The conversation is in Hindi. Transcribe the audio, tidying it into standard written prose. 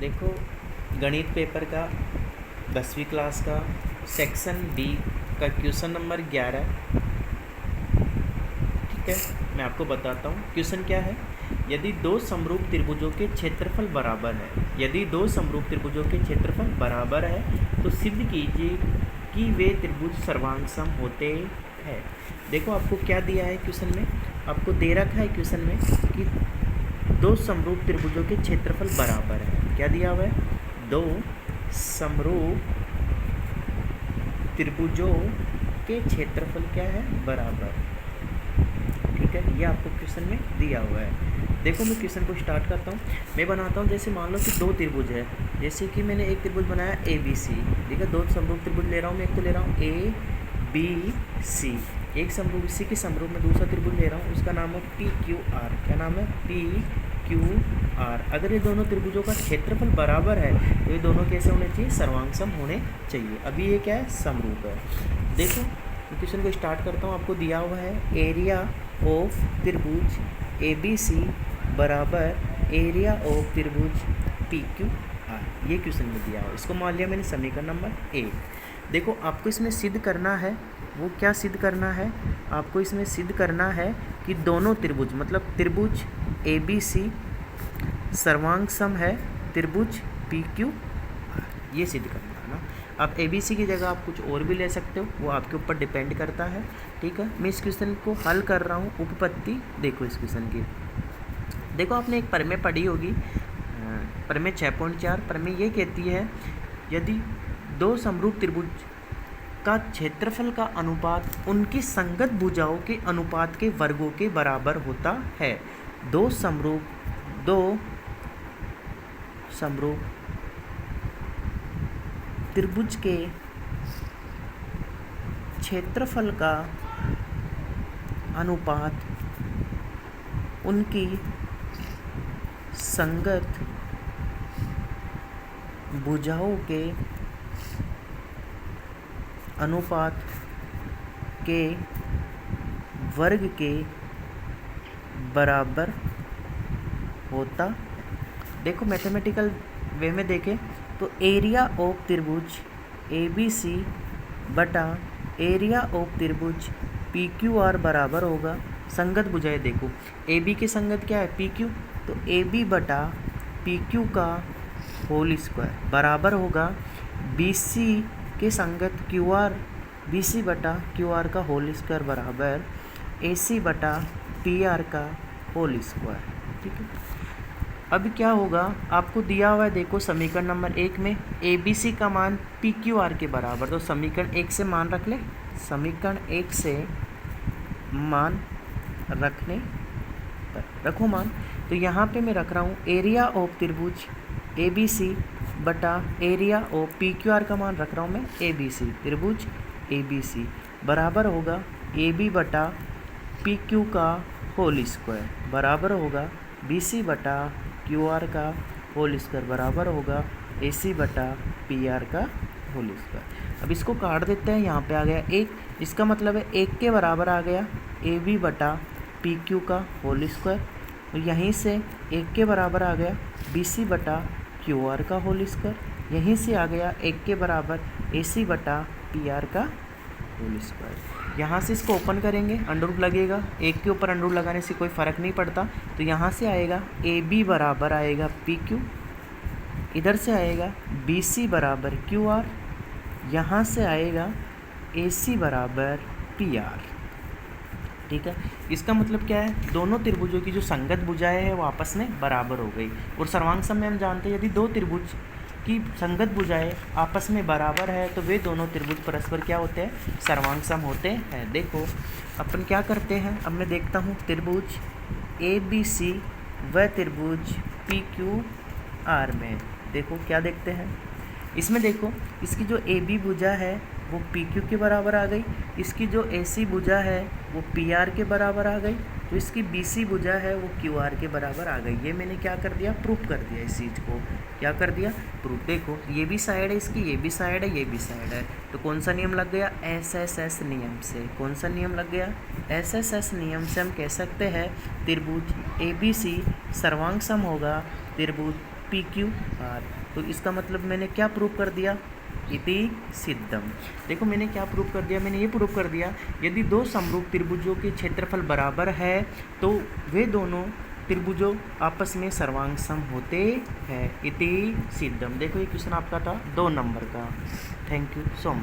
देखो, गणित पेपर का 10वीं क्लास का सेक्शन बी का क्वेश्चन नंबर 11। ठीक है, मैं आपको बताता हूँ क्वेश्चन क्या है। यदि दो समरूप त्रिभुजों के क्षेत्रफल बराबर है, यदि दो समरूप त्रिभुजों के क्षेत्रफल बराबर है तो सिद्ध कीजिए कि वे त्रिभुज सर्वांग सम होते हैं। देखो, आपको क्या दिया है क्वेश्चन में, आपको दे रखा है क्वेश्चन में कि दो समरूप त्रिभुजों के क्षेत्रफल बराबर है। क्या दिया हुआ है? दो समरूप त्रिभुजों के क्षेत्रफल क्या है? बराबर। ठीक है, ये आपको क्वेश्चन में दिया हुआ है। देखो, मैं क्वेश्चन को स्टार्ट करता हूँ। मैं बनाता हूँ, जैसे मान लो कि दो त्रिभुज है। जैसे कि मैंने एक त्रिभुज बनाया ए बी सी। ठीक है, दो समरूप त्रिभुज ले रहा हूँ मैं, एक तो ले रहा हूँ ए बी सी। एक समरूप इसी के समरूप में दूसरा त्रिभुज ले रहा हूँ, उसका नाम है पी क्यू आर। क्या नाम है? P Q R. अगर ये दोनों त्रिभुजों का क्षेत्रफल बराबर है तो ये दोनों कैसे होने चाहिए? सर्वांग सम होने चाहिए। अभी ये क्या है? समरूप है। देखो, क्वेश्चन को स्टार्ट करता हूँ। आपको दिया हुआ है एरिया ऑफ त्रिभुज ए बी सी बराबर एरिया ऑफ त्रिभुज पी क्यू आर। ये क्वेश्चन में दिया हुआ। इसको मान लिया मैंने समीकरण नंबर ए। देखो, आपको इसमें सिद्ध करना है। वो क्या सिद्ध करना है? आपको इसमें सिद्ध करना है कि दोनों त्रिभुज, मतलब त्रिभुज ए बी सी सर्वांग सम है त्रिभुज पी क्यू आर। ये सिद्ध करना है ना। आप ए बी सी की जगह आप कुछ और भी ले सकते हो, वो आपके ऊपर डिपेंड करता है। ठीक है, मैं इस क्वेश्चन को हल कर रहा हूँ। उपपत्ति देखो इस क्वेश्चन की। देखो, आपने एक प्रमेय पढ़ी होगी, प्रमेय 6.4। प्रमेय ये कहती है, यदि दो समरूप त्रिभुज का क्षेत्रफल का अनुपात उनकी संगत भुजाओं के अनुपात के वर्गों के बराबर होता है। दो समरूप त्रिभुज के क्षेत्रफल का अनुपात उनकी संगत भुजाओं के अनुपात के वर्ग के बराबर होता है। देखो, मैथमेटिकल वे में देखें तो एरिया ऑफ त्रिभुज ए बी सी बटा एरिया ऑफ त्रिभुज पी क्यू आर बराबर होगा संगत भुजाएं। देखो, ए बी की संगत क्या है? P Q. तो ए बी बटा पी क्यू का होल स्क्वायर बराबर होगा बी सी के संगत क्यू आर, बी सी बटा क्यू आर का होल स्क्वायर बराबर ए सी बटा पी आर का होल स्क्वायर। ठीक है, अब क्या होगा? आपको दिया हुआ है, देखो समीकरण नंबर 1 में ए बी सी का मान पी क्यू आर के बराबर। तो समीकरण 1 से मान रख ले। समीकरण 1 से मान रखने पर रखो मान। तो यहाँ पे मैं रख रहा हूँ एरिया ऑफ त्रिभुज ए बी सी बटा area of P Q R का मान रख रहा हूँ मैं ए बी सी। त्रिभुज ए बी सी बराबर होगा ए बी बटा पी क्यू का होल स्क्वायर बराबर होगा बी सी बटा क्यू आर का होल स्क्वायर बराबर होगा ए सी बटा पी आर का होल स्क्वायर। अब इसको काट देते हैं। यहाँ पे आ गया 1, इसका मतलब है 1 के बराबर आ गया ए बी बटा पी क्यू का होल स्क्वायर। और यहीं से 1 के बराबर आ गया बी सी बटा क्यू आर का होल स्क्वायर। यहीं से आ गया 1 के बराबर ए सी बटा पी आर का होल स्क्वायर। यहाँ से इसको ओपन करेंगे, अंडर रूट लगेगा। 1 के ऊपर अंडर रूट लगाने से कोई फ़र्क नहीं पड़ता। तो यहाँ से आएगा ए बी बराबर आएगा पी क्यू, इधर से आएगा बी सी बराबर क्यू आर, यहाँ से आएगा ए सी बराबर पी आर। ठीक है, इसका मतलब क्या है? दोनों त्रिभुजों की जो संगत भुजाएं हैं वो आपस में बराबर हो गई। और सर्वांग सम में हम जानते हैं, यदि दो त्रिभुज की संगत भुजाएं आपस में बराबर है तो वे दोनों त्रिभुज परस्पर क्या होते हैं? सर्वांग सम होते हैं। देखो, अपन क्या करते हैं, अब मैं देखता हूँ त्रिभुज ए बी सी व त्रिभुज पी क्यू आर में। देखो क्या देखते हैं इसमें। देखो, इसकी जो ए बी भुजा है वो पी क्यू के बराबर आ गई, इसकी जो ए सी भुजा है वो पी आर के बराबर आ गई, तो इसकी बी सी भुजा है वो क्यू आर के बराबर आ गई। ये मैंने क्या कर दिया? प्रूफ कर दिया। इस चीज़ को क्या कर दिया? प्रूफ। देखो, ये भी साइड है इसकी, ये भी साइड है, ये भी साइड है। तो कौन सा नियम लग गया? एस एस एस नियम से। कौन सा नियम लग गया? एस एस एस नियम से हम कह सकते हैं त्रिभुज ए बी सी सर्वांग सम होगा त्रिभुज पी क्यू आर। तो इसका मतलब मैंने क्या प्रूव कर दिया, इति सिद्धम। देखो मैंने क्या प्रूव कर दिया, मैंने ये प्रूव कर दिया यदि दो समरूप त्रिभुजों के क्षेत्रफल बराबर है तो वे दोनों त्रिभुजों आपस में सर्वांग सम होते हैं, इति सिद्धम। देखो ये क्वेश्चन आपका था 2 नंबर का। Thank you so much.